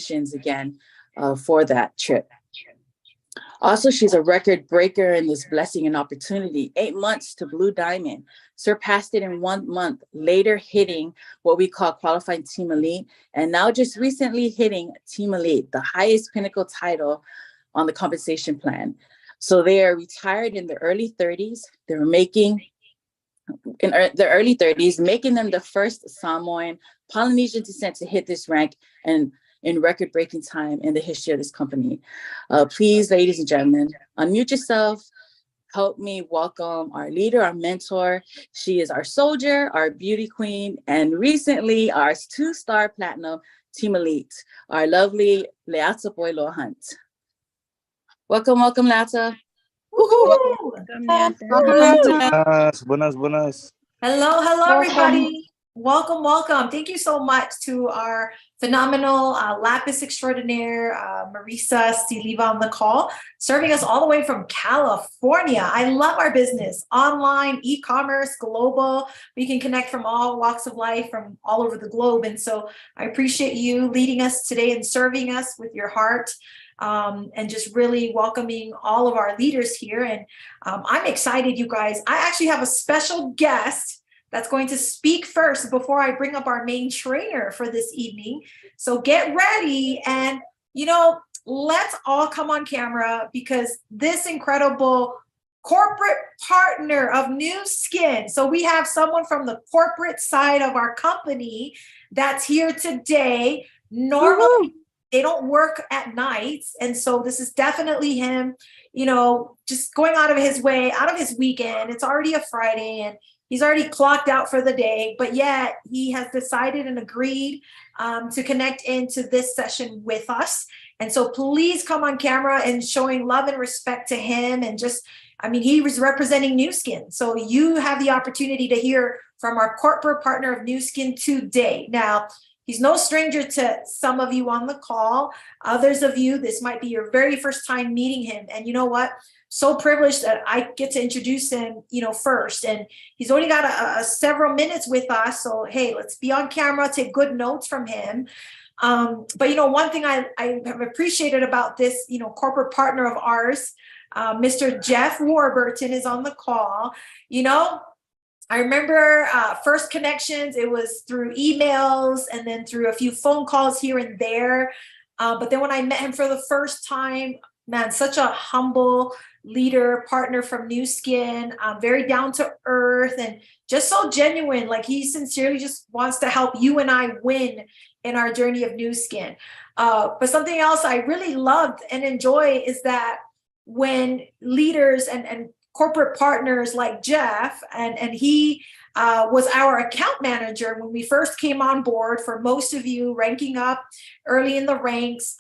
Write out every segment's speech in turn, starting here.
congratulations again for that trip. Also, she's a record breaker in this blessing and opportunity. 8 months to Blue Diamond, surpassed it in 1 month, later hitting what we call qualifying Team Elite, and now just recently hitting Team Elite, the highest pinnacle title on the compensation plan. So they are retired in their early 30s. They're making making them the first Samoan Polynesian descent to hit this rank and in record-breaking time in the history of this company. Please, ladies and gentlemen, unmute yourself. Help me welcome our leader, our mentor. She is our soldier, our beauty queen, and recently our 2-star platinum Team Elite, our lovely Leata Boilo Hunt. Welcome, Leata. Buenas. Hello, everybody. Welcome. Thank you so much to our phenomenal Lapis extraordinaire, Marisa Siliva on the call, serving us all the way from California. I love our business, online, e-commerce, global. We can connect from all walks of life, from all over the globe. And so I appreciate you leading us today and serving us with your heart. And just really welcoming all of our leaders here. And I'm excited, you guys. I actually have a special guest that's going to speak first before I bring up our main trainer for this evening. So get ready and, let's all come on camera because this incredible corporate partner of Nu Skin. So we have someone from the corporate side of our company that's here today. Normally, they don't work at nights. And so this is definitely him, just going out of his way, out of his weekend. It's already a Friday and he's already clocked out for the day, but yet he has decided and agreed to connect into this session with us. And so please come on camera and showing love and respect to him. And he was representing Nu Skin. So you have the opportunity to hear from our corporate partner of Nu Skin today. Now, he's no stranger to some of you on the call. Others of you, this might be your very first time meeting him. And you know what? So privileged that I get to introduce him, first. And he's only got several minutes with us. So, hey, let's be on camera, take good notes from him. But, one thing I have appreciated about this, corporate partner of ours, Mr. Jeff Warburton is on the call. I remember first connections, it was through emails and then through a few phone calls here and there. But then when I met him for the first time, man, such a humble leader, partner from Nu Skin, very down to earth and just so genuine. Like he sincerely just wants to help you and I win in our journey of Nu Skin. But something else I really loved and enjoy is that when leaders and corporate partners like Jeff, and he was our account manager when we first came on board. For most of you ranking up early in the ranks,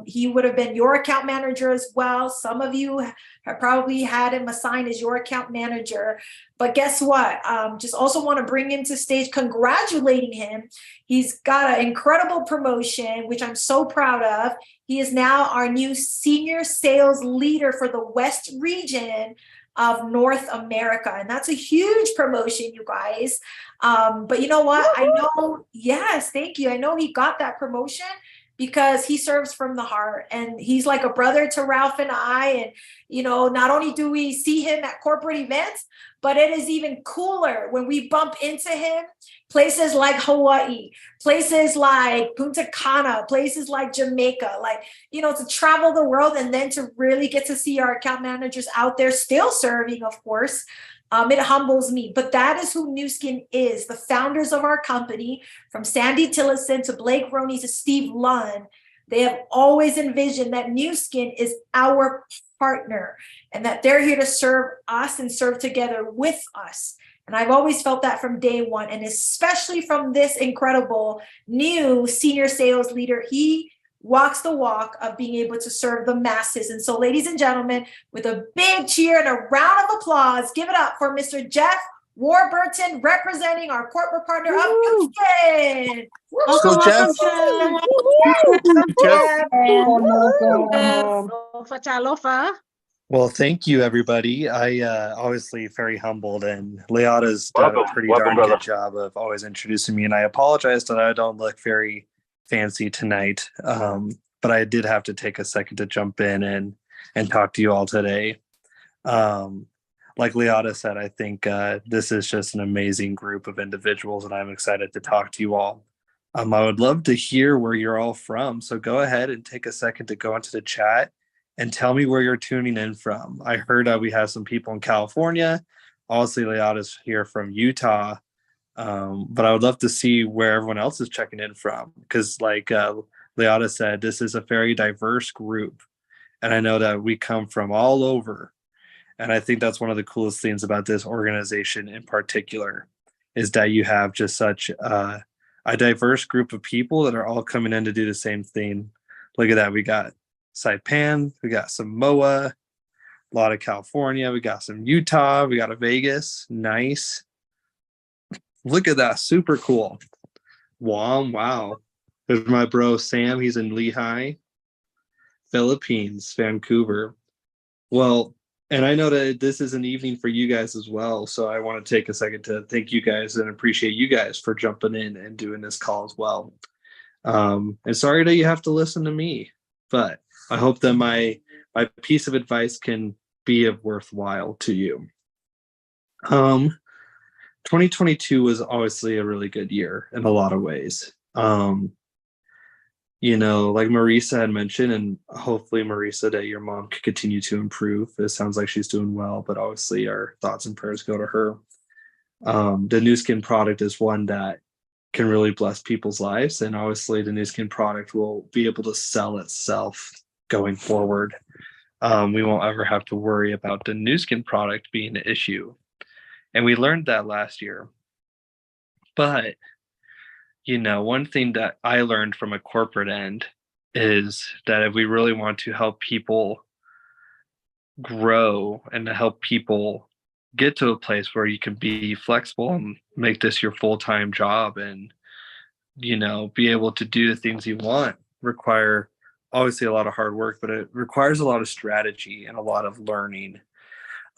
he would have been your account manager as well. Some of you have probably had him assigned as your account manager. But guess what? Just also want to bring him to stage, congratulating him. He's got an incredible promotion, which I'm so proud of. He is now our new senior sales leader for the West region of North America. And that's a huge promotion, you guys. But you know what? I know, yes, thank you. I know he got that promotion because he serves from the heart and he's like a brother to Ralph and I. And, not only do we see him at corporate events, but it is even cooler when we bump into him, places like Hawaii, places like Punta Cana, places like Jamaica, to travel the world and then to really get to see our account managers out there still serving, of course. It humbles me, but that is who Nu Skin is. The founders of our company, from Sandy Tillison to Blake Roney to Steve Lunn, they have always envisioned that Nu Skin is our partner and that they're here to serve us and serve together with us. And I've always felt that from day one, and especially from this incredible new senior sales leader. He walks the walk of being able to serve the masses. And so, ladies and gentlemen, with a big cheer and a round of applause, give it up for Mr. Jeff Warburton, representing our corporate partner of Nu Skin. Let's go, Jeff. Well, thank you, everybody. I obviously very humbled, and Leata's done a pretty darn good job of always introducing me. And I apologize that I don't look very fancy tonight, but I did have to take a second to jump in and talk to you all today. Like Leota said, I think this is just an amazing group of individuals, and I'm excited to talk to you all. I would love to hear where you're all from, so go ahead and take a second to go into the chat and tell me where you're tuning in from. I heard we have some people in California. Obviously, Leota's here from Utah, but I would love to see where everyone else is checking in from, because like Leota said, this is a very diverse group, and I know that we come from all over. And I think that's one of the coolest things about this organization in particular, is that you have just such a diverse group of people that are all coming in to do the same thing. Look at that. We got Saipan, we got Samoa, a lot of California, we got some Utah, we got a Vegas. Nice. Look at that. Super cool. Wow. There's my bro Sam. He's in Lehigh, Philippines, Vancouver. Well, and I know that this is an evening for you guys as well. So I want to take a second to thank you guys and appreciate you guys for jumping in and doing this call as well. And sorry that you have to listen to me, but I hope that my piece of advice can be of worthwhile to you. 2022 was obviously a really good year in a lot of ways. Like Marisa had mentioned, and hopefully Marisa, that your mom could continue to improve. It sounds like she's doing well, but obviously our thoughts and prayers go to her. The Nu Skin product is one that can really bless people's lives, and obviously the Nu Skin product will be able to sell itself going forward. We won't ever have to worry about the Nu Skin product being an issue, and we learned that last year. But one thing that I learned from a corporate end is that if we really want to help people grow and to help people get to a place where you can be flexible and make this your full-time job and, be able to do the things you want, require obviously a lot of hard work, but it requires a lot of strategy and a lot of learning.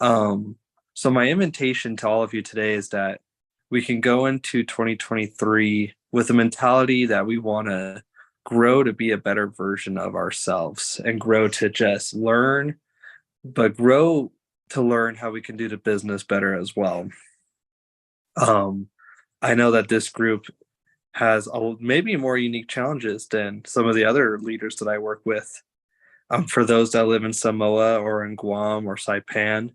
So my invitation to all of you today is that we can go into 2023 with a mentality that we want to grow to be a better version of ourselves and grow to just learn, but grow to learn how we can do the business better as well. I know that this group has maybe more unique challenges than some of the other leaders that I work with. For those that live in Samoa or in Guam or Saipan,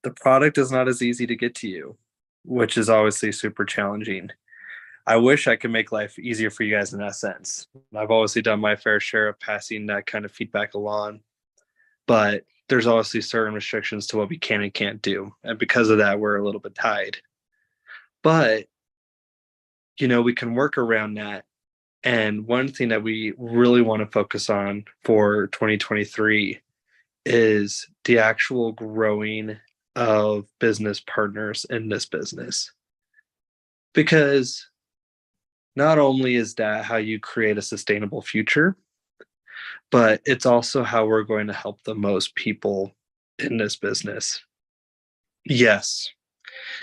the product is not as easy to get to you, which is obviously super challenging. I wish I could make life easier for you guys in that sense. I've obviously done my fair share of passing that kind of feedback along, but there's obviously certain restrictions to what we can and can't do. And because of that, we're a little bit tied. But, we can work around that. And one thing that we really want to focus on for 2023 is the actual growing of business partners in this business. Because not only is that how you create a sustainable future, but it's also how we're going to help the most people in this business. Yes,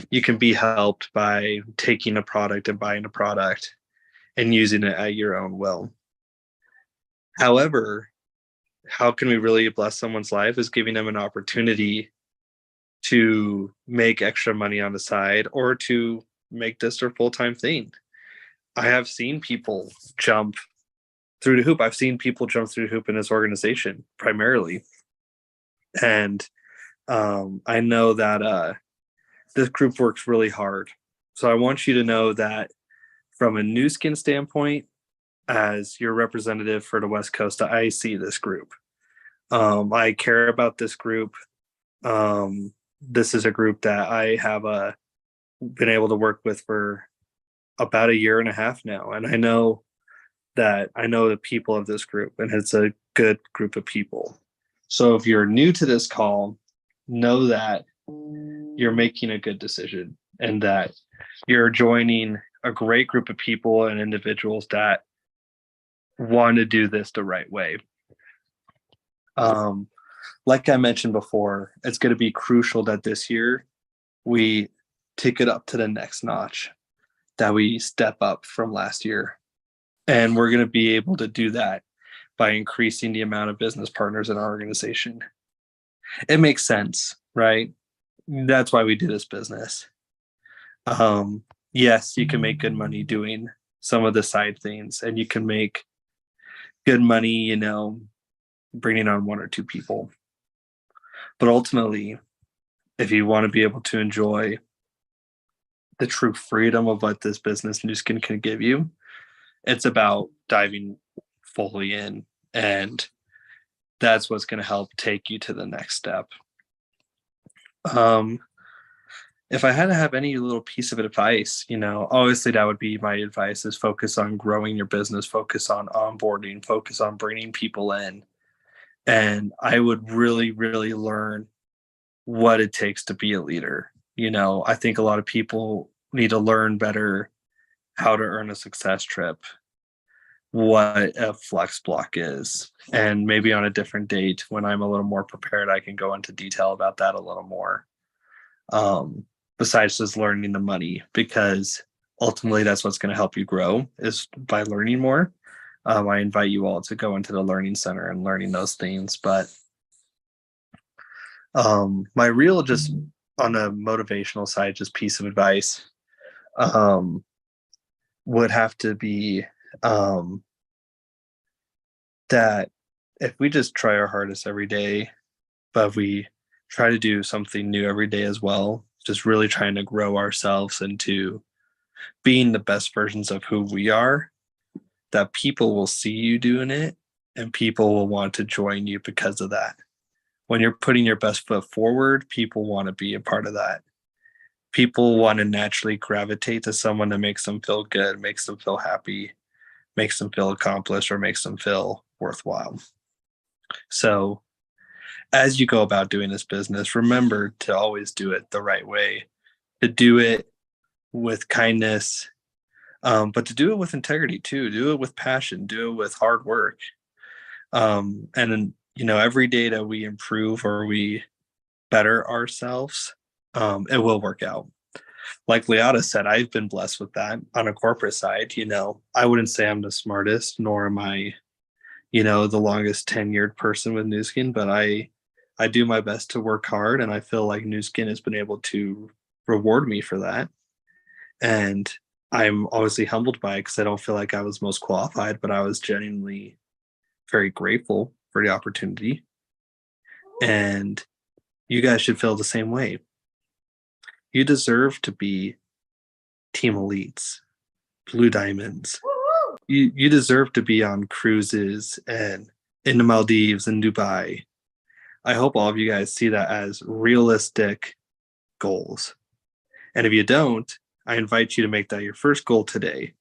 you can be helped by taking a product and buying a product and using it at your own will. However, how can we really bless someone's life is giving them an opportunity to make extra money on the side or to make this their full-time thing. I have seen people jump through the hoop. I've seen people jump through the hoop in this organization primarily. And I know that this group works really hard. So I want you to know that from a Nu Skin standpoint, as your representative for the West Coast, I see this group. I care about this group. This is a group that I have been able to work with for about a year and a half now. And I know the people of this group, and it's a good group of people. So if you're new to this call, know that you're making a good decision and that you're joining a great group of people and individuals that want to do this the right way. Like I mentioned before, it's going to be crucial that this year we take it up to the next notch, that we step up from last year. And we're going to be able to do that by increasing the amount of business partners in our organization. It makes sense, right? That's why we do this business. Yes, you can make good money doing some of the side things, and you can make good money, bringing on one or two people. But ultimately, if you want to be able to enjoy the true freedom of what this business Nu Skin can give you, it's about diving fully in, and that's what's going to help take you to the next step. If I had to have any little piece of advice, obviously that would be my advice, is focus on growing your business, focus on onboarding, focus on bringing people in. And I would really, really learn what it takes to be a leader. I think a lot of people need to learn better how to earn a success trip, what a flex block is. And maybe on a different date, when I'm a little more prepared, I can go into detail about that a little more. Besides just learning the money, because ultimately that's what's going to help you grow, is by learning more. I invite you all to go into the learning center and learning those things. But my real, just on a motivational side, just piece of advice would have to be that if we just try our hardest every day, but we try to do something new every day as well, just really trying to grow ourselves into being the best versions of who we are, that people will see you doing it and people will want to join you because of that. When you're putting your best foot forward, people want to be a part of that. People want to naturally gravitate to someone that makes them feel good, makes them feel happy, makes them feel accomplished, or makes them feel worthwhile. So as you go about doing this business, remember to always do it the right way, to do it with kindness, but to do it with integrity too. Do it with passion, do it with hard work. And then, every day that we improve or we better ourselves, it will work out. Like Leota said, I've been blessed with that on a corporate side. I wouldn't say I'm the smartest, nor am I, the longest tenured person with Nu Skin, but I do my best to work hard, and I feel like Nu Skin has been able to reward me for that. And I'm obviously humbled by it, because I don't feel like I was most qualified, but I was genuinely very grateful for the opportunity. And you guys should feel the same way. You deserve to be team elites, blue diamonds. You deserve to be on cruises and in the Maldives and Dubai. I hope all of you guys see that as realistic goals. And if you don't, I invite you to make that your first goal today.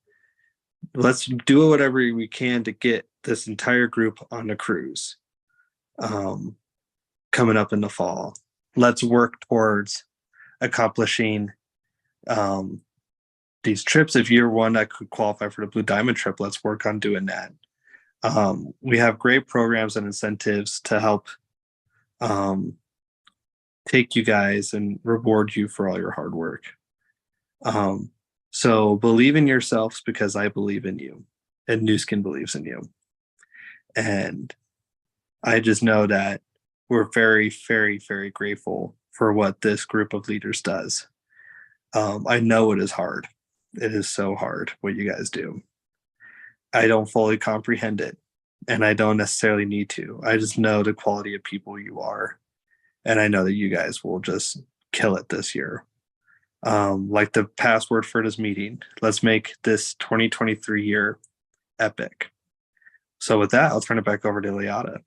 Let's do whatever we can to get this entire group on a cruise coming up in the fall. Let's work towards accomplishing these trips. If you're one that could qualify for the Blue Diamond trip, let's work on doing that. We have great programs and incentives to help take you guys and reward you for all your hard work. So believe in yourselves, because I believe in you, and Nu Skin believes in you. And I just know that we're very, very, very grateful for what this group of leaders does. I know it is hard. It is so hard what you guys do. I don't fully comprehend it, and I don't necessarily need to. I just know the quality of people you are, and I know that you guys will just kill it this year. Like the password for this meeting, let's make this 2023 year epic. So with that, I'll turn it back over to Leota.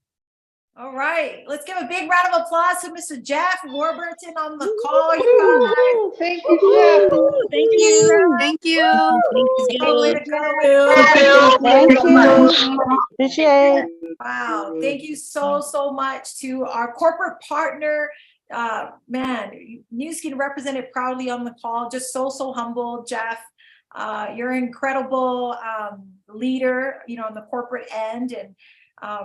All right, let's give a big round of applause to Mr. Jeff Warburton on the call. You guys. Thank you, Jeff. Thank you. Thank you. Thank you. Way to go. Thank you. Appreciate it. Wow. Thank you so much to our corporate partner. Nu Skin represented proudly on the call. Just so humble, Jeff. You're an incredible leader, on the corporate end, and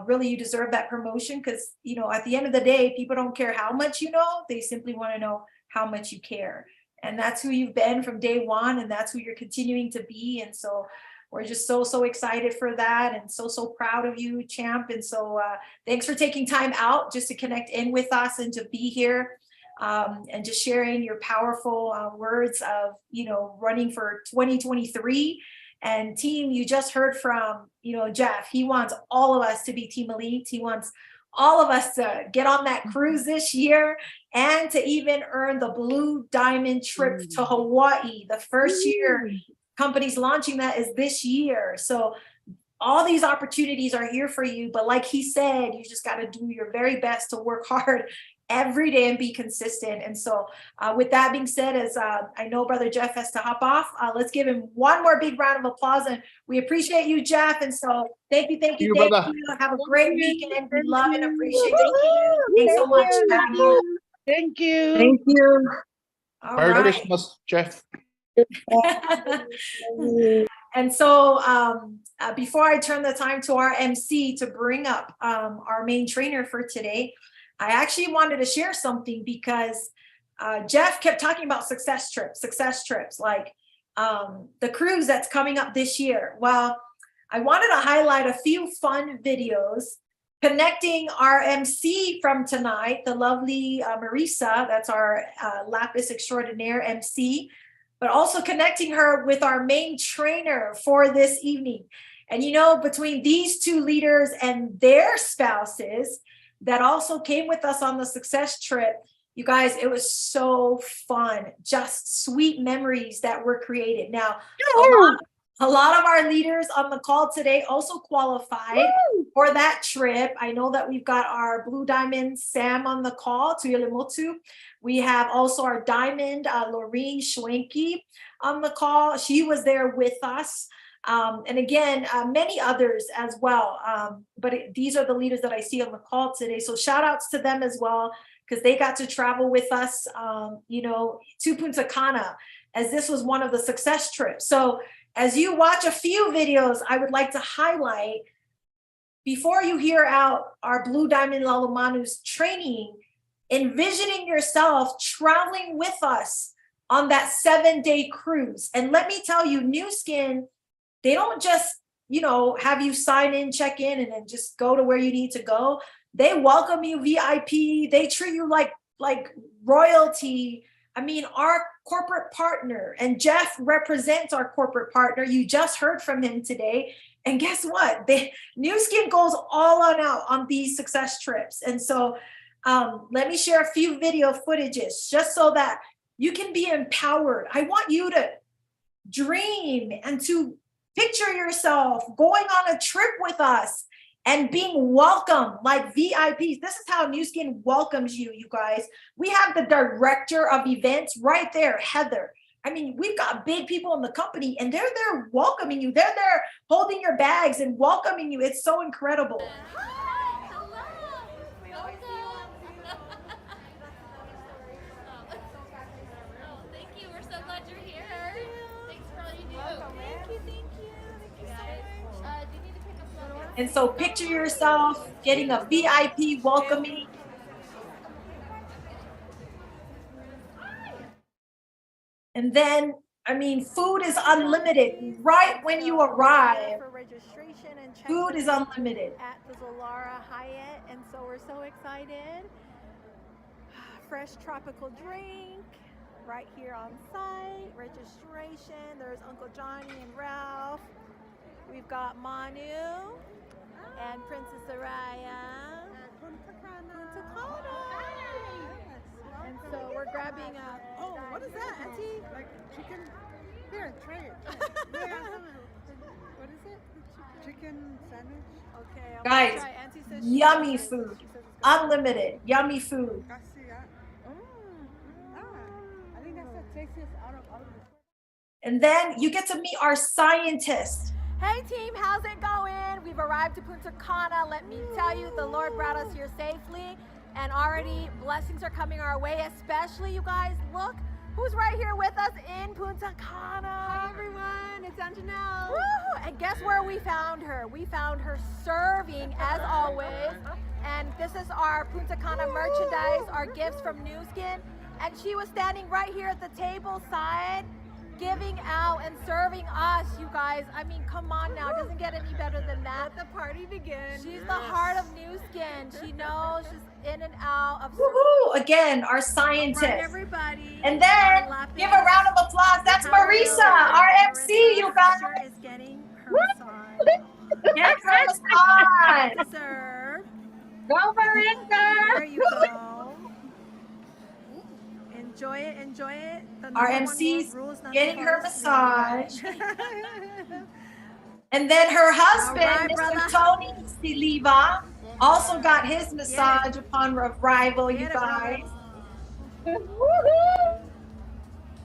really you deserve that promotion, because, at the end of the day, people don't care how much you know, they simply want to know how much you care. And that's who you've been from day one, and that's who you're continuing to be. And so we're just so excited for that, and so proud of you, champ. And so thanks for taking time out just to connect in with us and to be here, and just sharing your powerful words of, you know, running for 2023. And team, you just heard from, you know, Jeff. He wants all of us to be Team Elite. He wants all of us to get on that cruise this year and to even earn the Blue Diamond trip to Hawaii. The first year companies launching that is this year. So all these opportunities are here for you. But like he said, you just got to do your very best to work hard every day and be consistent. And so with that being said, as I know Brother Jeff has to hop off, let's give him one more big round of applause. And we appreciate you, Jeff. And so thank you. Have a great weekend. We love and appreciate you. Thanks so much. Thank you. Thank you. All Merry right. Christmas, Jeff. And so before I turn the time to our MC to bring up our main trainer for today, I actually wanted to share something because Jeff kept talking about success trips, like the cruise that's coming up this year. Well, I wanted to highlight a few fun videos connecting our MC from tonight, the lovely Marisa, that's our Lapis Extraordinaire MC, but also connecting her with our main trainer for this evening. And you know, between these two leaders and their spouses that also came with us on the success trip, you guys, it was so fun. Just sweet memories that were created. Now, a lot of our leaders on the call today also qualified for that trip. I know that we've got our Blue Diamond Sam on the call, Tuilemotu. We have also our Diamond, Laureen Schwenke on the call. She was there with us. And again, many others as well. But these are the leaders that I see on the call today. So shout outs to them as well, because they got to travel with us, you know, to Punta Cana, as this was one of the success trips. So as you watch a few videos, I would like to highlight, before you hear out our Blue Diamond Lalo Manu's training, envisioning yourself traveling with us on that 7-day cruise. And let me tell you, Nu Skin, they don't just, you know, have you sign in, check in, and then just go to where you need to go. They welcome you VIP. They treat you like royalty. I mean, our corporate partner, and Jeff represents our corporate partner. You just heard from him today. And guess what? Nu Skin goes all on out on these success trips. And so let me share a few video footages just so that you can be empowered. I want you to dream and to picture yourself going on a trip with us and being welcomed like VIPs. This is how Nu Skin welcomes you, you guys. We have the director of events right there, Heather. I mean, we've got big people in the company and they're there welcoming you. They're there holding your bags and welcoming you. It's so incredible. And so picture yourself getting a VIP welcoming. And then, I mean, food is unlimited right when you arrive. Food is unlimited. At the Zolara Hyatt, and so we're so excited. Fresh tropical drink right here on site. Registration. There's Uncle Johnny and Ralph. We've got Manu and Princess Araya. Punta Cana. And so we're grabbing a. Oh, what is that, Auntie? Like chicken. Here, try it. What is it? Chicken sandwich? Okay. Guys, Auntie says yummy food. Unlimited, yummy food. I think that's the tastiest out of all of them. And then you get to meet our scientists. Hey team, how's it going? We've arrived to Punta Cana. Let me tell you, the Lord brought us here safely, and already blessings are coming our way, especially you guys. Look who's right here with us in Punta Cana. Hi everyone, it's Anjanelle. Woo! And guess where we found her? We found her serving as always. And this is our Punta Cana merchandise, our gifts from Nu Skin. And she was standing right here at the table side. giving out and serving us, you guys. I mean, come on now. It doesn't get any better than that. Let the party begin. She's the heart of New Skin. She knows she's in and out of. Woohoo! Again, our All scientist. right, everybody. And then give a round of applause. That's Marisa, our MC, you guys. Marissa is getting her massage. Get her massage. Deserve. Go, Marissa! There you go. Enjoy it, enjoy it. The Our number one MC's rule is not to getting fall her asleep. massage. And then her husband, All right, Mr. brother. Tony Siliva, also got his massage upon arrival, you Get it, brother. guys.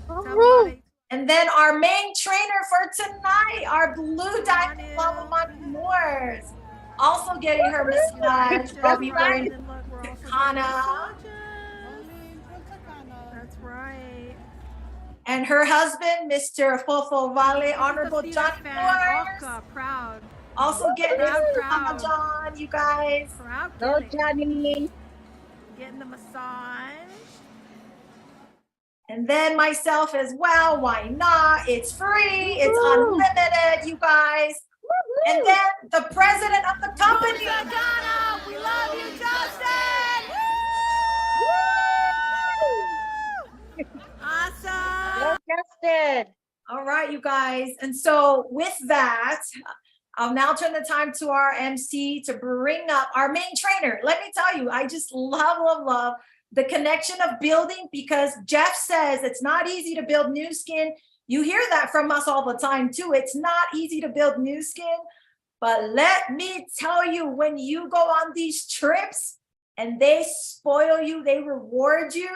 Somebody. And then our main trainer for tonight, our blue diamond Manu. Manu Moores, also getting her massage while we were in And look, we're also getting Kana. massages. Only in Punta Cana. That's right. And her husband, Mr. Fofo Vale, Honorable This is John the fan, Moores, Orca, proud. also getting Proud, his proud. John, you guys. Proud. Go, getting- Johnny! Getting the massage. And then myself as well. Why not? It's free. It's unlimited, you guys. And then the president of the company. Ghana, we love you, Justin. Awesome. Go, Justin! All right, you guys. And so with that, I'll now turn the time to our MC to bring up our main trainer. Let me tell you, I just love the connection of building, because Jeff says it's not easy to build new skin. You hear that from us all the time too. It's not easy to build new skin. But let me tell you, when you go on these trips and they spoil you, they reward you,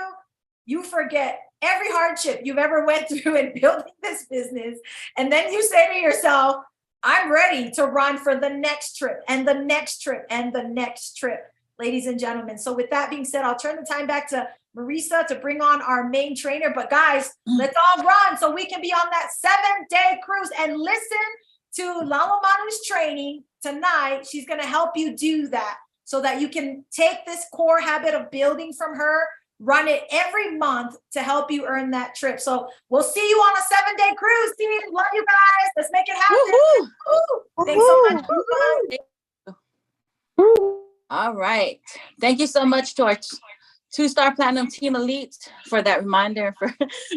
you forget every hardship you've ever went through in building this business. And then you say to yourself, I'm ready to run for the next trip and the next trip and the next trip, ladies and gentlemen. So with that being said, I'll turn the time back to Marisa to bring on our main trainer. But guys, let's all run so we can be on that 7-day cruise and listen to Lala Manu's training tonight. She's going to help you do that so that you can take this core habit of building from her, run it every month to help you earn that trip. So we'll see you on a 7-day cruise, team. Love you guys. Let's make it happen. Woohoo! Woo. Thanks so much, everyone. All right. Thank you so much to our two-star platinum team elite for that reminder,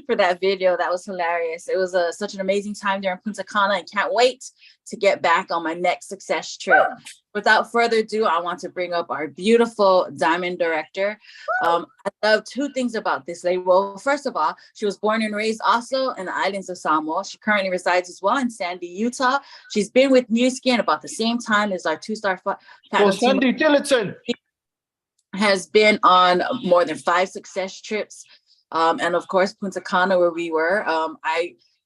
for that video. That was hilarious. It was such an amazing time there in Punta Cana, and can't wait to get back on my next success trip. Without further ado, I want to bring up our beautiful diamond director. I love two things about this lady. Well, first of all, she was born and raised also in the islands of Samoa. She currently resides as well in Sandy, Utah. She's been with New Skin about the same time as our two-star platinum team. Sandy Tillotson. Has been on more than 5 success trips. And of course, Punta Cana, where we were.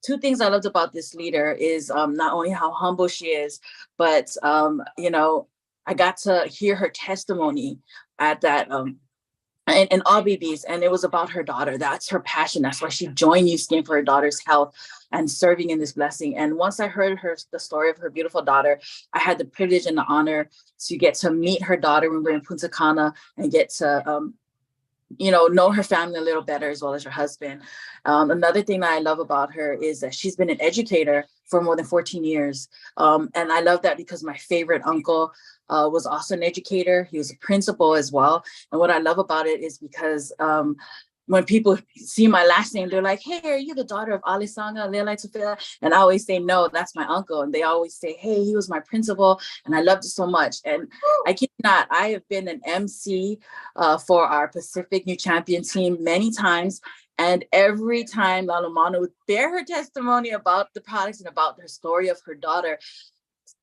Two things I loved about this leader is not only how humble she is, but, I got to hear her testimony at that, in all BBs, and it was about her daughter. That's her passion. That's why she joined New Skin, for her daughter's health and serving in this blessing. And once I heard the story of her beautiful daughter, I had the privilege and the honor to get to meet her daughter when we were in Punta Cana and get to, know her family a little better, as well as her husband. Another thing that I love about her is that she's been an educator for more than 14 years. And I love that because my favorite uncle was also an educator. He was a principal as well. And what I love about it is because when people see my last name, they're like, hey, are you the daughter of Alisanga Lelai Tufela? And I always say, no, that's my uncle. And they always say, hey, he was my principal. And I loved it so much. And I kid not, I have been an MC for our Pacific New Champion team many times. And every time Lala Manu would bear her testimony about the products and about her story of her daughter,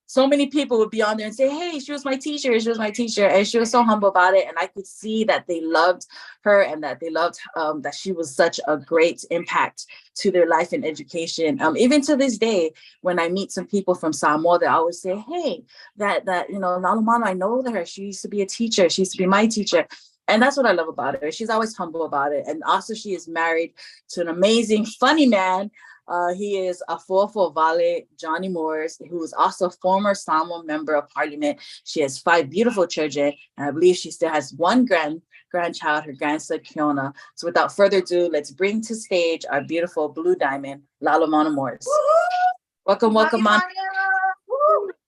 so many people would be on there and say, hey, she was my teacher. She was my teacher. And she was so humble about it. And I could see that they loved her and that they loved that she was such a great impact to their life and education. Even to this day, when I meet some people from Samoa, they always say, hey, Lala Manu, I know her. She used to be a teacher. She used to be my teacher. And that's what I love about her. She's always humble about it. And also she is married to an amazing, funny man. He is a Fofo Vale, Johnny Moores, who is also a former Samoan member of parliament. She has 5 beautiful children, and I believe she still has one grandchild, her grandson, Kiona. So without further ado, let's bring to stage our beautiful Blue Diamond, Lalo Manu Morris. Welcome, welcome, Manu.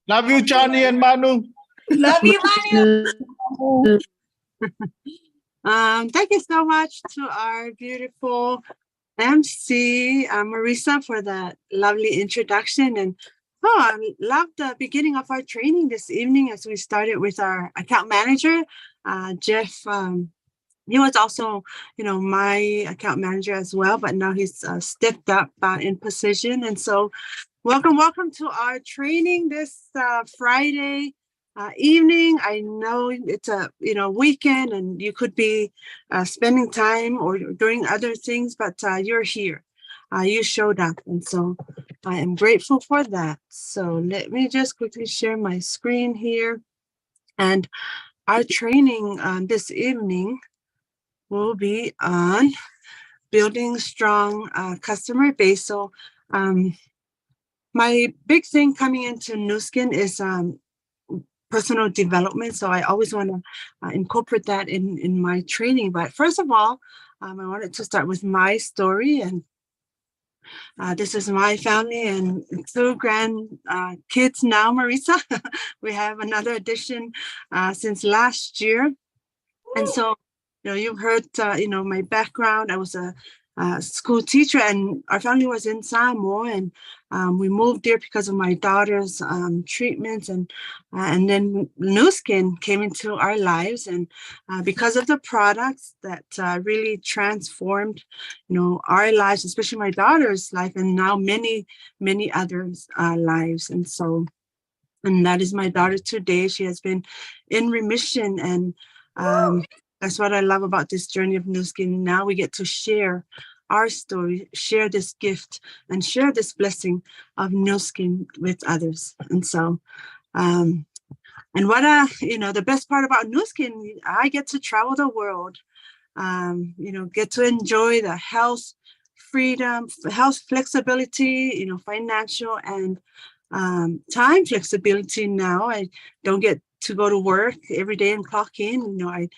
Love you, Johnny and Manu. Love you, Manu. Thank you so much to our beautiful MC, Marisa, for that lovely introduction. And I love the beginning of our training this evening as we started with our account manager, Jeff. He was also, my account manager as well, but now he's stepped up in position. And so welcome to our training this Friday evening. I know it's a weekend and you could be spending time or doing other things, but you're here. You showed up, and so I am grateful for that. So let me just quickly share my screen here. And our training this evening will be on building strong customer base. So my big thing coming into Nu Skin is personal development. So I always want to incorporate that in my training. But first of all, I wanted to start with my story. And this is my family and 2 grand kids now, Marisa. We have another addition since last year. And so, you've heard, my background. I was a school teacher, and our family was in Samoa, and we moved there because of my daughter's treatments, and then Nu Skin came into our lives, and because of the products that really transformed, our lives, especially my daughter's life, and now many others' lives, and that is my daughter today. She has been in remission, and that's what I love about this journey of Nu Skin. Now we get to share our story, share this gift, and share this blessing of Nu Skin with others. And so, and what the best part about Nu Skin, I get to travel the world, get to enjoy the health, freedom, health flexibility, financial and time flexibility. Now I don't get to go to work every day and clock in. I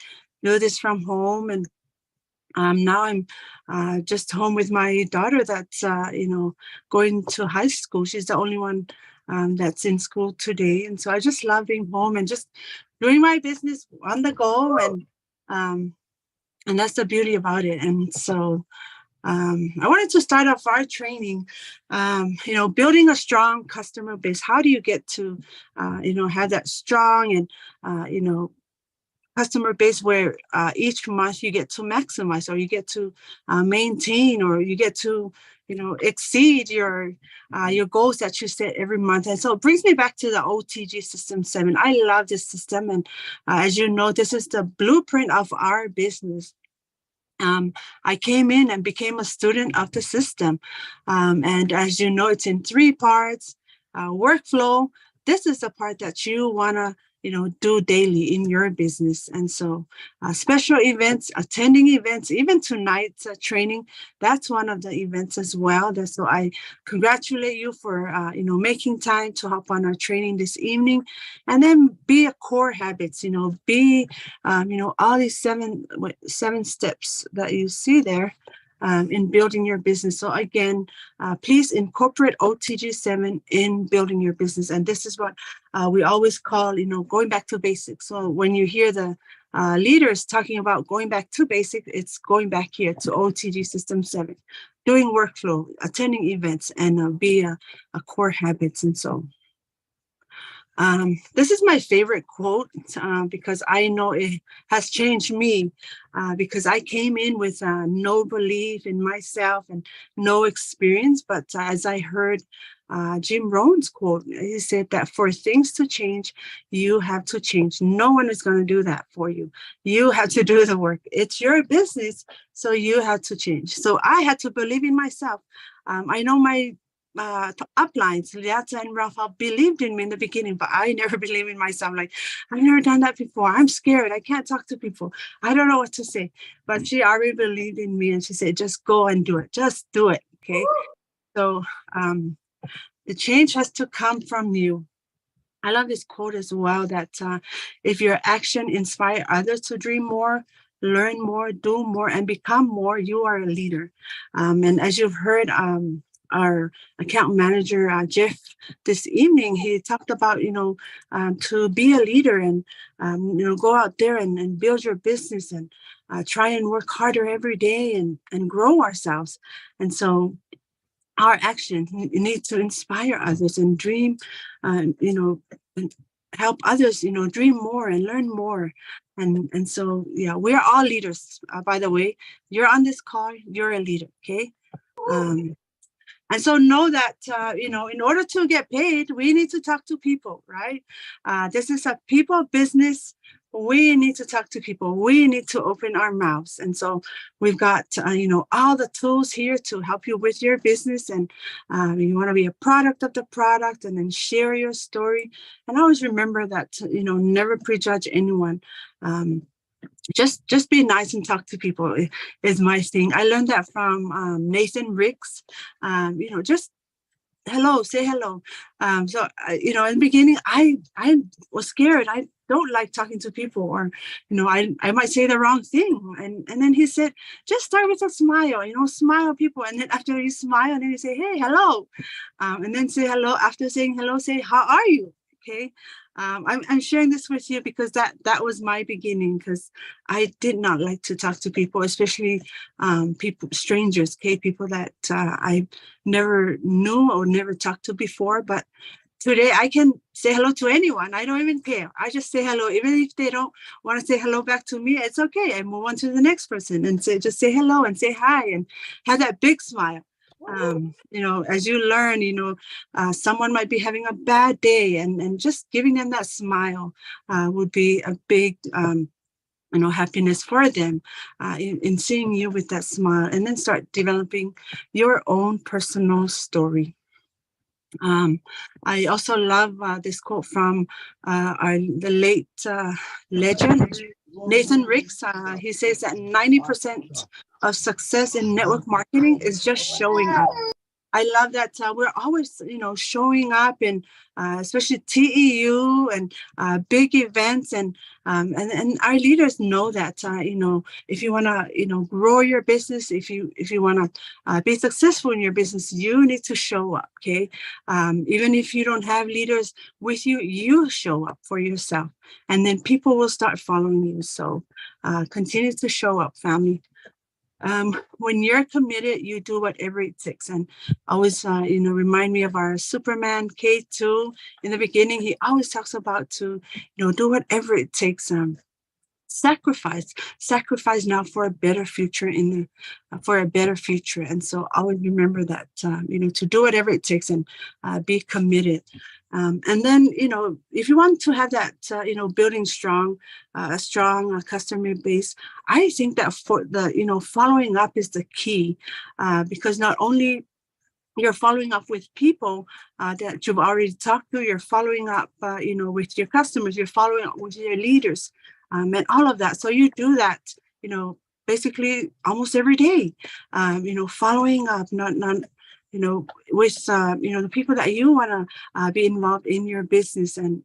do this from home, and now I'm just home with my daughter that's going to high school. She's the only one that's in school today, and so I just love being home and just doing my business on the go, and that's the beauty about it. And so I wanted to start off our training, building a strong customer base. How do you get to have that strong and customer base where each month you get to maximize, or you get to maintain, or you get to exceed your goals that you set every month. And so it brings me back to the OTG System 7. I love this system, and as you know, this is the blueprint of our business. I came in and became a student of the system, and as you know, it's in 3 parts. Workflow, this is the part that you want to do daily in your business. And so special events, attending events, even tonight's training, that's one of the events as well. So I congratulate you for making time to hop on our training this evening. And then be a core habits, be all these seven steps that you see there in building your business. So again, please incorporate OTG 7 in building your business. And this is what we always call, going back to basics. So when you hear the leaders talking about going back to basic, it's going back here to OTG System 7, doing workflow, attending events, and be a core habits. And so this is my favorite quote because I know it has changed me because I came in with no belief in myself and no experience. But as I heard Jim Rohn's quote, he said that for things to change, you have to change. No one is going to do that for you. You have to do the work. It's your business, so you have to change. So I had to believe in myself. I know my uplines, Liata and Rafa, believed in me in the beginning, but I never believed in myself. Like, I've never done that before. I'm scared. I can't talk to people. I don't know what to say. But she already believed in me, and she said, just go and do it. Just do it. Okay. So the change has to come from you. I love this quote as well, that if your action inspire others to dream more, learn more, do more, and become more, you are a leader. And as you've heard, our account manager, Jeff, this evening, he talked about, to be a leader and, go out there and build your business and try and work harder every day and grow ourselves. And so our actions need to inspire others and dream, and help others, dream more and learn more. And so, yeah, we're all leaders. By the way, you're on this call, you're a leader, okay? And so know that, in order to get paid, we need to talk to people, right? This is a people business. We need to talk to people. We need to open our mouths. And so we've got, all the tools here to help you with your business. And you want to be a product of the product and then share your story. And always remember that, never prejudge anyone. Just be nice and talk to people is my thing. I learned that from Nathan Ricks. Just hello, say hello. So in the beginning, I was scared. I don't like talking to people, or I might say the wrong thing. And then he said, just start with a smile. Smile people, and then after you smile, and then you say, hey, hello, and then say hello. After saying hello, say, how are you? Okay. I'm sharing this with you because that was my beginning, because I did not like to talk to people, especially people, strangers, okay, people that I never knew or never talked to before. But today I can say hello to anyone. I don't even care. I just say hello. Even if they don't want to say hello back to me, it's okay. I move on to the next person and just say hello and say hi and have that big smile. As you learn, someone might be having a bad day, and just giving them that smile would be a big, happiness for them in seeing you with that smile, and then start developing your own personal story. I also love this quote from the late legend, Nathan Ricks. He says that 90% of success in network marketing is just showing up. I love that we're always, showing up in especially TEU and big events, and our leaders know that if you want to grow your business, if you want to be successful in your business, you need to show up. Okay, even if you don't have leaders with you, you show up for yourself, and then people will start following you. So continue to show up, family. When you're committed, you do whatever it takes. And always, remind me of our Superman K2 in the beginning. He always talks about to, do whatever it takes. Sacrifice now for a better future for a better future. And so always remember that, to do whatever it takes and be committed. And then, if you want to have that, building a strong customer base, I think that for the, following up is the key, because not only you're following up with people that you've already talked to, you're following up, with your customers, you're following up with your leaders, and all of that. So you do that, basically almost every day, following up, not with, the people that you want to be involved in your business. And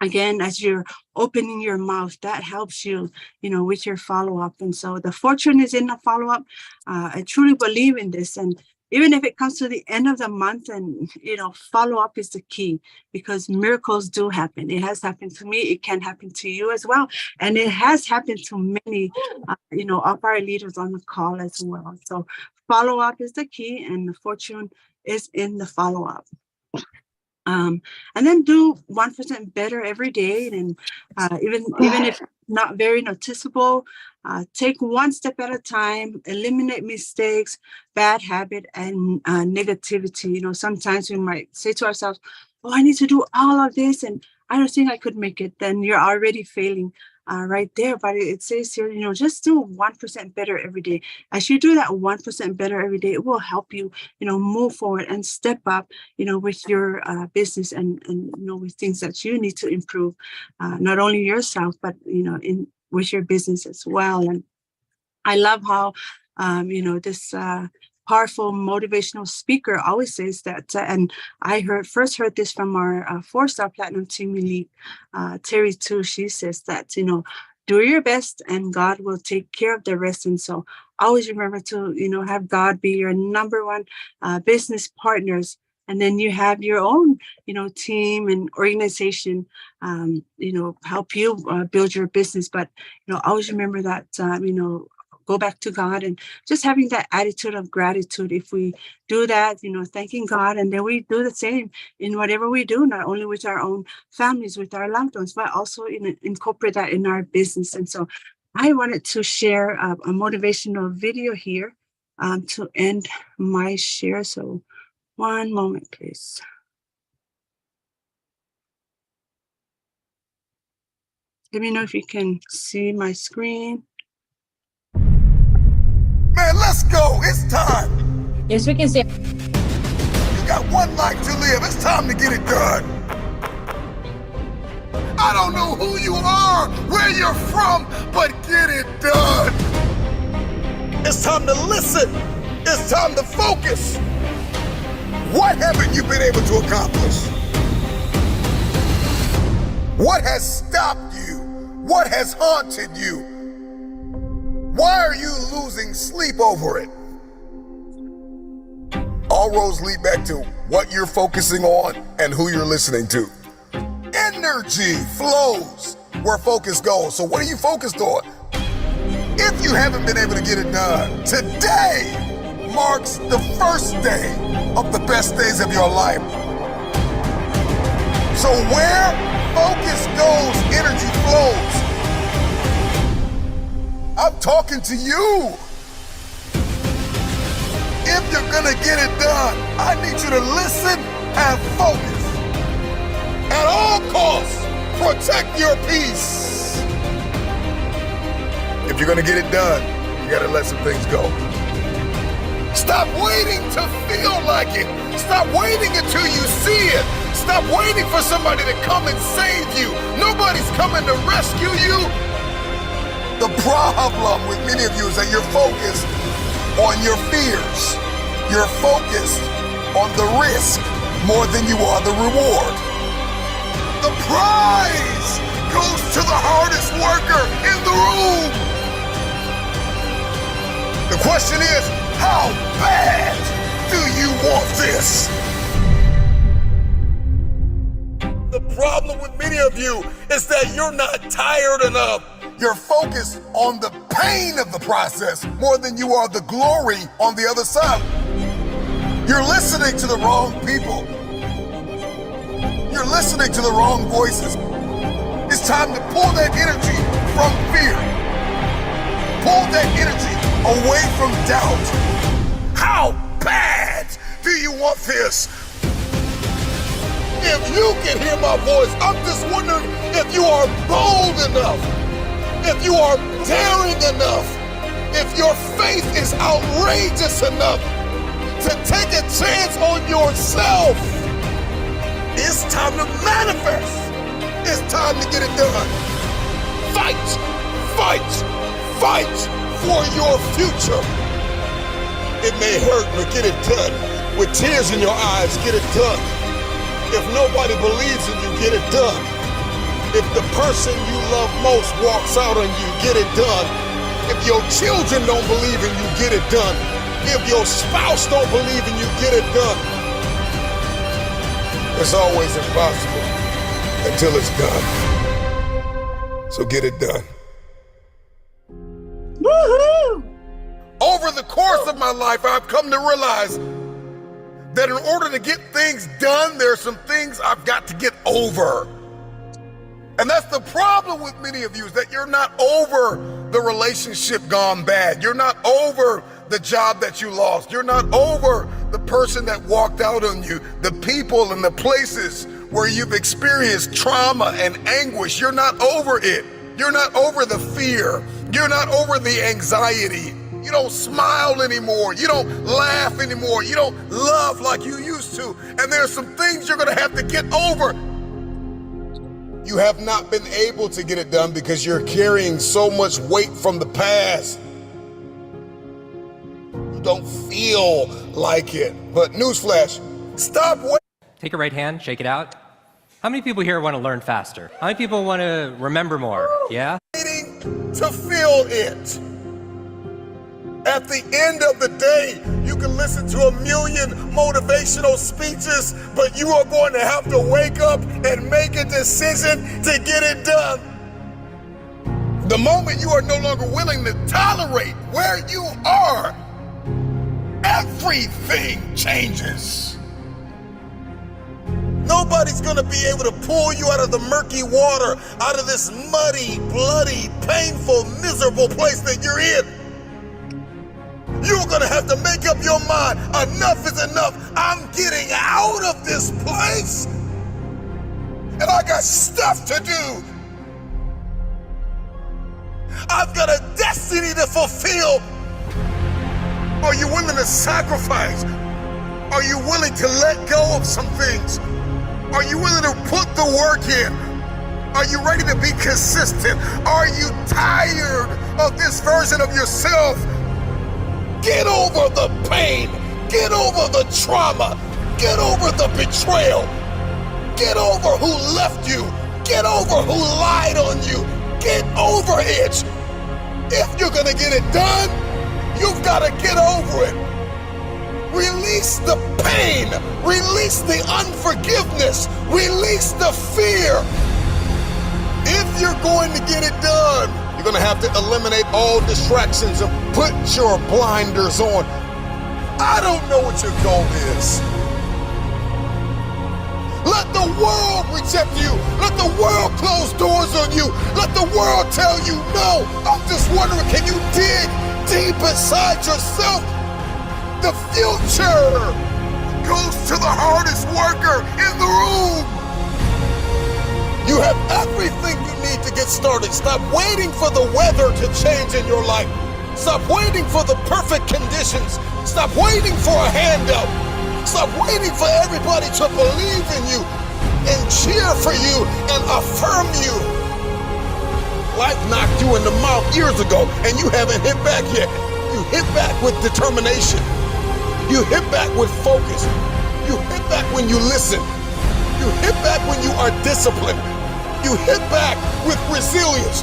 again, as you're opening your mouth, that helps you, with your follow-up. And so the fortune is in the follow-up. I truly believe in this. And even if it comes to the end of the month, and, follow-up is the key, because miracles do happen. It has happened to me. It can happen to you as well. And it has happened to many, of our leaders on the call as well. So follow-up is the key, and the fortune is in the follow-up. And then do 1% better every day. And even if not very noticeable, take one step at a time, eliminate mistakes, bad habit, and negativity. Sometimes we might say to ourselves, oh, I need to do all of this, and I don't think I could make it. Then you're already failing right there. But it says here, just do 1% better every day. As you do that 1% better every day, it will help you, move forward and step up, with your business and with things that you need to improve, not only yourself, but, with your business as well. And I love how, this powerful motivational speaker always says that, and I first heard this from our 4-star platinum team elite, Terry too. She says that, do your best and God will take care of the rest. And so always remember to, have God be your number one business partners. And then you have your own, team and organization, help you build your business. But, always remember that, go back to God and just having that attitude of gratitude. If we do that, thanking God, and then we do the same in whatever we do, not only with our own families, with our loved ones, but also incorporate that in our business. And so I wanted to share a motivational video here to end my share. So one moment, please. Let me know if you can see my screen. Man, let's go. It's time. Yes, we can see. You got one life to live. It's time to get it done. I don't know who you are, where you're from, but get it done. It's time to listen. It's time to focus. What haven't you been able to accomplish? What has stopped you? What has haunted you? Why are you losing sleep over it? All roads lead back to what you're focusing on and who you're listening to. Energy flows where focus goes. So what are you focused on? If you haven't been able to get it done, today marks the first day of the best days of your life. So where focus goes, energy flows. I'm talking to you. If you're gonna get it done, I need you to listen and focus. At all costs, protect your peace. If you're gonna get it done, you gotta let some things go. Stop waiting to feel like it. Stop waiting until you see it. Stop waiting for somebody to come and save you. Nobody's coming to rescue you. The problem with many of you is that you're focused on your fears. You're focused on the risk more than you are the reward. The prize goes to the hardest worker in the room. The question is, how bad do you want this? The problem with many of you is that you're not tired enough. You're focused on the pain of the process more than you are the glory on the other side. You're listening to the wrong people. You're listening to the wrong voices. It's time to pull that energy from fear. Pull that energy away from doubt. How bad do you want this? If you can hear my voice, I'm just wondering if you are bold enough, if you are daring enough, if your faith is outrageous enough to take a chance on yourself. It's time to manifest. It's time to get it done. Fight, fight, fight for your future. It may hurt, but get it done. With tears in your eyes, get it done. If nobody believes in you, get it done. If the person you love most walks out on you, get it done. If your children don't believe in you, get it done. If your spouse don't believe in you, get it done. It's always impossible until it's done. So get it done. Woohoo! Over the course of my life, I've come to realize that in order to get things done, there are some things I've got to get over. And that's the problem with many of you, is that you're not over the relationship gone bad. You're not over the job that you lost. You're not over the person that walked out on you, the people and the places where you've experienced trauma and anguish. You're not over it. You're not over the fear. You're not over the anxiety. You don't smile anymore. You don't laugh anymore. You don't love like you used to. And there's some things you're gonna have to get over. You have not been able to get it done because you're carrying so much weight from the past. You don't feel like it. But newsflash, stop waiting. Take your right hand, shake it out. How many people here want to learn faster? How many people want to remember more? Yeah? to feel it. At the end of the day, you can listen to 1,000,000 motivational speeches, but you are going to have to wake up and make a decision to get it done. The moment you are no longer willing to tolerate where you are, everything changes. Nobody's gonna be able to pull you out of the murky water, out of this muddy, bloody, painful, miserable place that you're in. You're gonna have to make up your mind. Enough is enough. I'm getting out of this place. And I got stuff to do. I've got a destiny to fulfill. Are you willing to sacrifice? Are you willing to let go of some things? Are you willing to put the work in? Are you ready to be consistent? Are you tired of this version of yourself? Get over the pain. Get over the trauma. Get over the betrayal. Get over who left you. Get over who lied on you. Get over it. If you're gonna get it done, you've gotta get over it. Release the pain. Release the unforgiveness. Release the fear. If you're going to get it done, you're gonna have to eliminate all distractions and put your blinders on. I don't know what your goal is. Let the world reject you. Let the world close doors on you. Let the world tell you no. I'm just wondering, can you dig deep inside yourself? The future goes to the hardest worker in the room. You have everything you need to get started. Stop waiting for the weather to change in your life. Stop waiting for the perfect conditions. Stop waiting for a handout. Stop waiting for everybody to believe in you and cheer for you and affirm you. Life knocked you in the mouth years ago and you haven't hit back yet. You hit back with determination. You hit back with focus. You hit back when you listen. You hit back when you are disciplined. You hit back with resilience.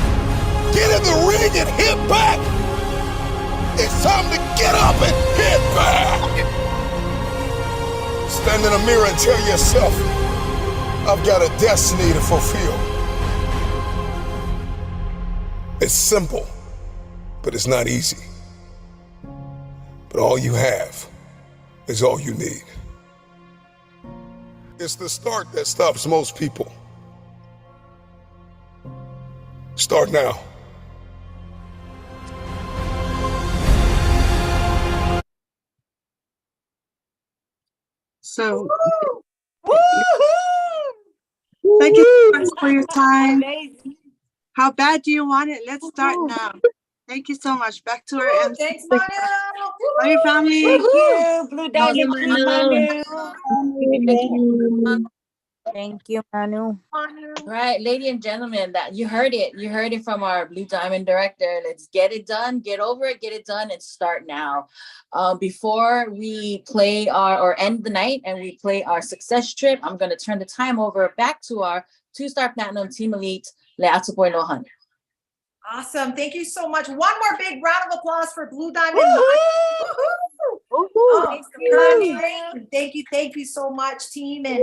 Get in the ring and hit back. It's time to get up and hit back. Stand in a mirror and tell yourself, I've got a destiny to fulfill. It's simple, but it's not easy. But all you have is all you need. It's the start that stops most people. Start now. So, thank you so much for your time. Amazing. How bad do you want it? Let's start now. Thank you so much. Back to our MC. Thanks, Manu. Love your family. Thank you, Blue Thank you, Diamond Manu. Manu. Thank you, Manu. Right, ladies and gentlemen, that you heard it. You heard it from our Blue Diamond director. Let's get it done, get over it, get it done, and start now. Before we play or end the night and we play our success trip, I'm going to turn the time over back to our 2-star platinum team elite, Leatu Boy Lohan. Awesome. Thank you so much. One more big round of applause for Blue Diamond. Thank you so much, team. And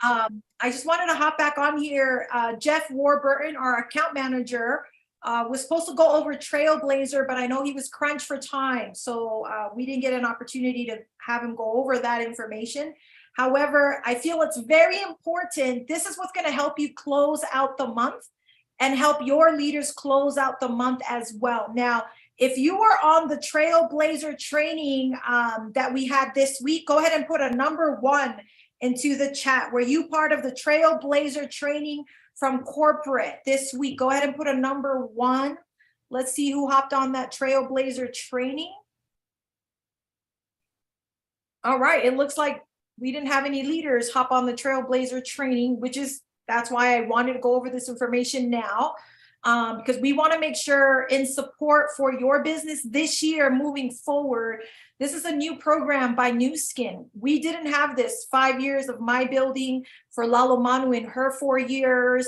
I just wanted to hop back on here. Jeff Warburton, our account manager, was supposed to go over Trailblazer, but I know he was crunched for time. So we didn't get an opportunity to have him go over that information. However, I feel it's very important. This is what's going to help you close out the month and help your leaders close out the month as well. Now, if you were on the Trailblazer training that we had this week, go ahead and put a number 1 into the chat. Were you part of the Trailblazer training from corporate this week? Go ahead and put a number 1. Let's see who hopped on that Trailblazer training. All right, it looks like we didn't have any leaders hop on the Trailblazer training, that's why I wanted to go over this information now, because we want to make sure in support for your business this year moving forward. This is a new program by New Skin. We didn't have this 5 years of my building for Lalo Manu in her 4 years.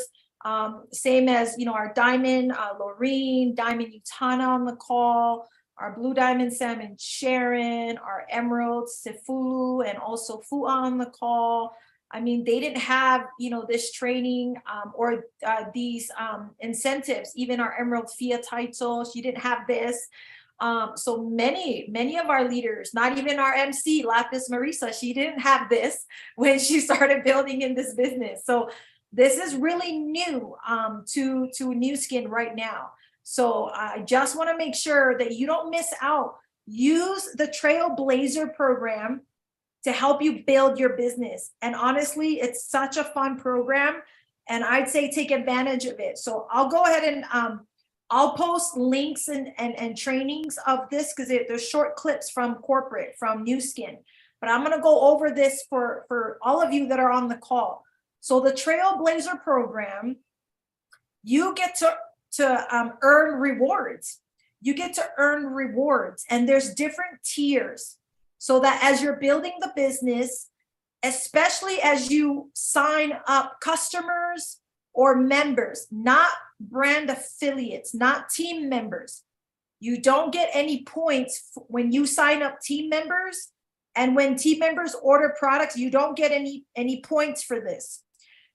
Same as, our diamond, Laureen, diamond Utana on the call, our blue diamond Salmon Sharon, our emerald Sifulu, and also Fua on the call. I mean, they didn't have, this training or these incentives. Even our Emerald FIA title, she didn't have this. So many of our leaders, not even our MC, Lapis Marisa, she didn't have this when she started building in this business. So this is really new to Nu Skin right now. So I just want to make sure that you don't miss out. Use the Trailblazer program to help you build your business. And honestly, it's such a fun program. And I'd say take advantage of it. So I'll go ahead and I'll post links and trainings of this because there's short clips from corporate, from Nu Skin. But I'm going to go over this for all of you that are on the call. So the Trailblazer program, you get to earn rewards. You get to earn rewards, and there's different tiers. So that as you're building the business, especially as you sign up customers or members, not brand affiliates, not team members, you don't get any points when you sign up team members. And when team members order products, you don't get any points for this.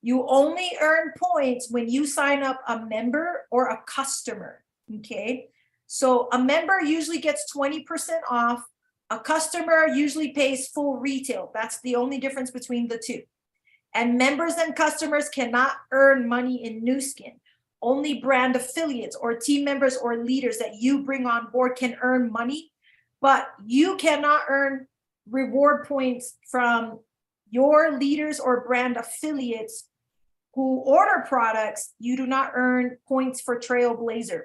You only earn points when you sign up a member or a customer, okay? So a member usually gets 20% off. A customer usually pays full retail. That's the only difference between the two. And members and customers cannot earn money in Nu Skin. Only brand affiliates or team members or leaders that you bring on board can earn money, but you cannot earn reward points from your leaders or brand affiliates who order products. You do not earn points for Trailblazer.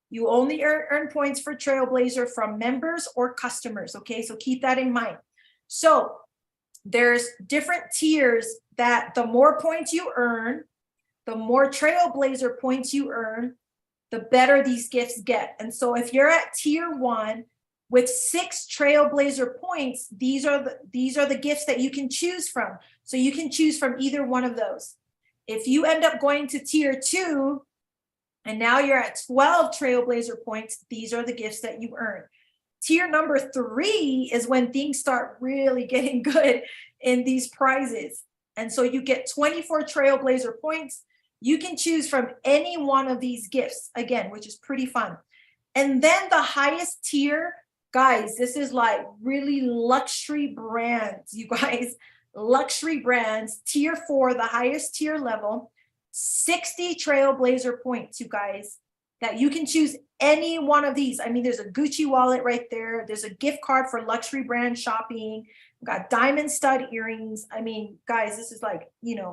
You only earn points for Trailblazer from members or customers, okay? So keep that in mind. So there's different tiers that the more points you earn, the more Trailblazer points you earn, the better these gifts get. And so if you're at tier 1 with 6 Trailblazer points, these are the gifts that you can choose from. So you can choose from either one of those. If you end up going to tier 2, and now you're at 12 Trailblazer points, these are the gifts that you earn. Tier number 3 is when things start really getting good in these prizes. And so you get 24 Trailblazer points. You can choose from any one of these gifts, again, which is pretty fun. And then the highest tier, guys, this is like really luxury brands, you guys. Luxury brands, tier 4, the highest tier level, 60 Trailblazer points, you guys, that you can choose any one of these. I mean, there's a Gucci wallet right there. There's a gift card for luxury brand shopping. We've got diamond stud earrings. I mean, guys, this is like,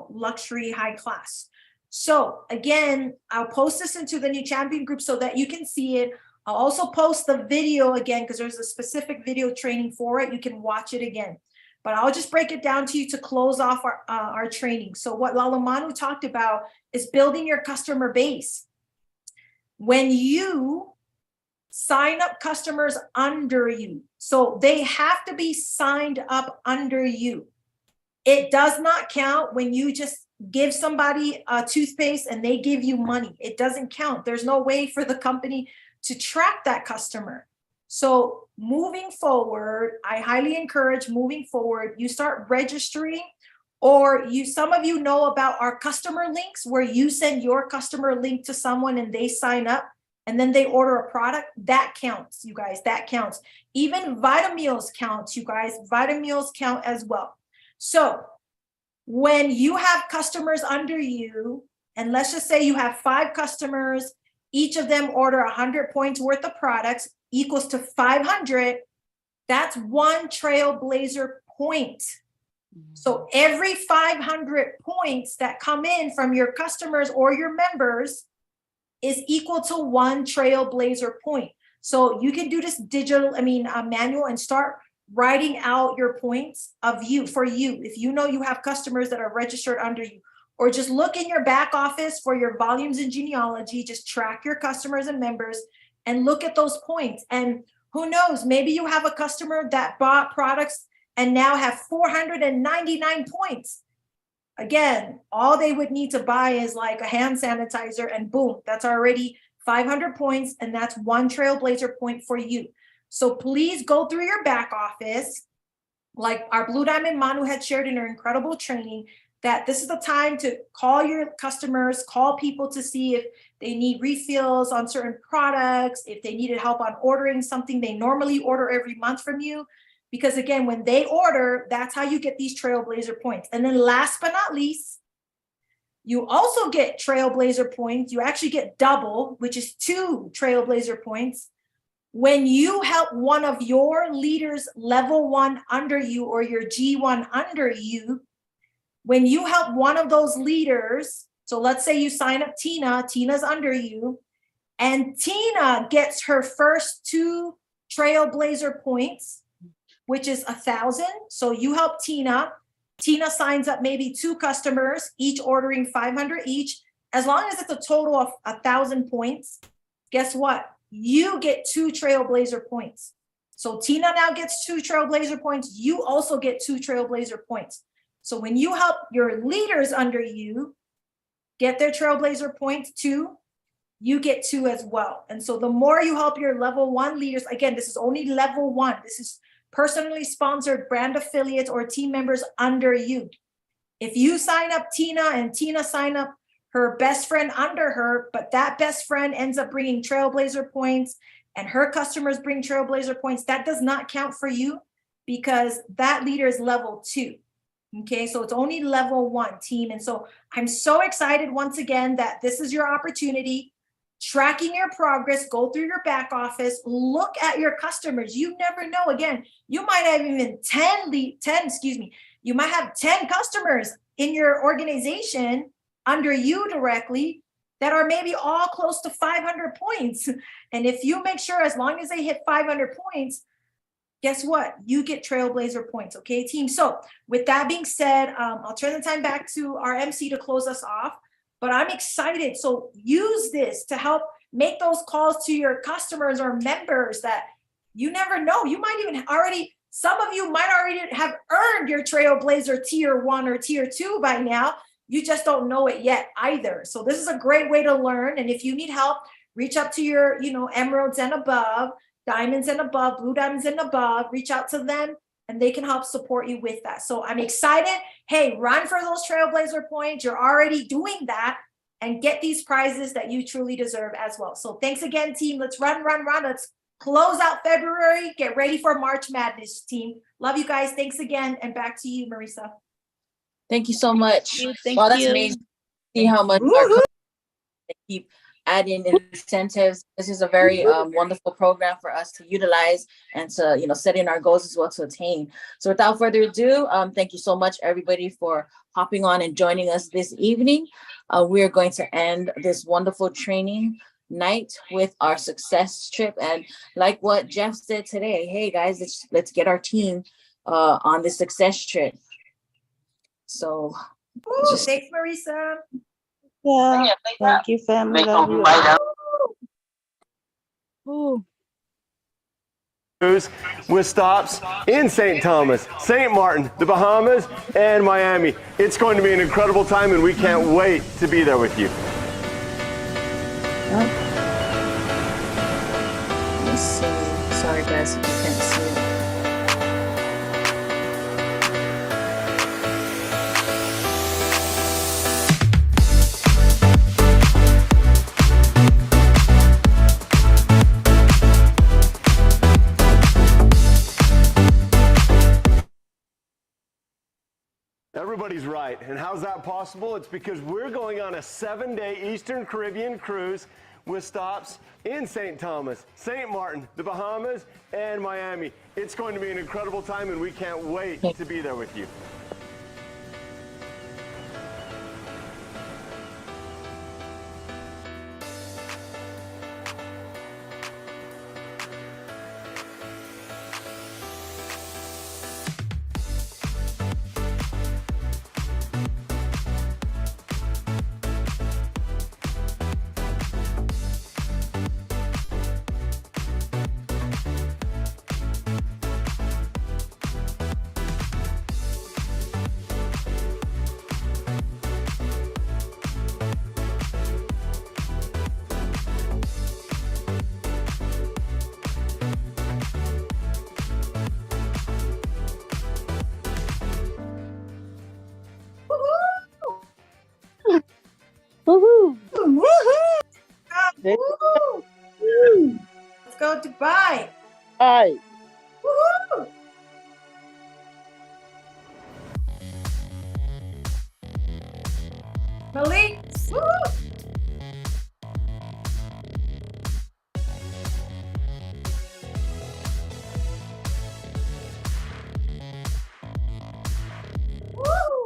luxury high class. So again, I'll post this into the New Champion group so that you can see it. I'll also post the video again because there's a specific video training for it. You can watch it again. But I'll just break it down to you to close off our training. So what Manu talked about is building your customer base. When you sign up customers under you, so they have to be signed up under you. It does not count when you just give somebody a toothpaste and they give you money. It doesn't count. There's no way for the company to track that customer. So moving forward, I highly encourage moving forward, you start registering, or some of you know about our customer links where you send your customer link to someone and they sign up and then they order a product. That counts, you guys, that counts. Even Vitameals counts, you guys. Vitameals count as well. So when you have customers under you, and let's just say you have 5 customers, each of them order 100 points worth of products, equals to 500, that's 1 Trailblazer point. So every 500 points that come in from your customers or your members is equal to 1 Trailblazer point. So you can do this manual and start writing out your points for you. If you know you have customers that are registered under you, or just look in your back office for your volumes and genealogy, just track your customers and members and look at those points. And who knows, maybe you have a customer that bought products and now have 499 points. Again, all they would need to buy is like a hand sanitizer, and boom, that's already 500 points, and that's one Trailblazer point for you. So please go through your back office, like our Blue Diamond Manu had shared in her incredible training, that this is the time to call your customers, call people to see if they need refills on certain products, if they needed help on ordering something they normally order every month from you. Because again, when they order, that's how you get these Trailblazer points. And then last but not least, you also get Trailblazer points. You actually get double, which is 2 Trailblazer points, when you help one of your leaders level 1 under you, or your G1 under you. When you help one of those leaders, so let's say you sign up Tina's under you, and Tina gets her first 2 Trailblazer points, which is 1,000. So you help Tina signs up maybe 2 customers, each ordering 500 each. As long as it's a total of 1,000 points, guess what? You get 2 Trailblazer points. So Tina now gets 2 Trailblazer points. You also get 2 Trailblazer points. So when you help your leaders under you get their Trailblazer points too, you get 2 as well. And so the more you help your level 1 leaders, again, this is only level 1. This is personally sponsored brand affiliates or team members under you. If you sign up Tina and Tina sign up her best friend under her, but that best friend ends up bringing Trailblazer points and her customers bring Trailblazer points, that does not count for you because that leader is level 2. Okay, so it's only level 1 team. And so I'm so excited once again that this is your opportunity. Tracking your progress, go through your back office, look at your customers. You never know. Again, you might have even 10, you might have 10 customers in your organization under you directly that are maybe all close to 500 points. And if you make sure, as long as they hit 500 points, guess what? You get Trailblazer points, okay, team? So with that being said, I'll turn the time back to our MC to close us off. But I'm excited. So use this to help make those calls to your customers or members that you never know. You might even already, some of you might already have earned your Trailblazer tier 1 or tier 2 by now. You just don't know it yet either. So this is a great way to learn. And if you need help, reach out to your, emeralds and above, diamonds and above, blue diamonds and above, reach out to them and they can help support you with that. So I'm excited. Hey, run for those Trailblazer points. You're already doing that and get these prizes that you truly deserve as well. So thanks again, team. Let's run. Let's close out February. Get ready for March Madness, team. Love you guys. Thanks again. And back to you, Marisa. Thank you so much. Thank Well, that's you. amazing. See how much our company keep adding incentives. This is a very wonderful program for us to utilize and to setting our goals as well to attain. So without further ado, thank you so much everybody for hopping on and joining us this evening. We are going to end this wonderful training night with our success trip, and like what Jeff said today, hey guys, let's get our team on this success trip. So Thanks, Marisa. Yeah. Thank you, family. Love you all. With stops in St. Thomas, St. Martin, the Bahamas, and Miami. It's going to be an incredible time, and we can't wait to be there with you. let's see. Sorry guys, if you can't see it. Everybody's right. And how's that possible? It's because we're going on a 7-day Eastern Caribbean cruise with stops in St. Thomas, St. Martin, the Bahamas, and Miami. It's going to be an incredible time, and we can't wait to be there with you. go Dubai. Bye. Woohoo! Malik. Woo! Woo!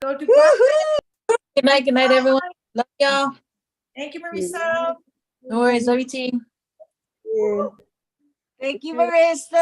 Go to Good night, everyone. Love y'all. Thank you, Marisa. No worries. Love you, team. Yeah. Thank you, Marissa.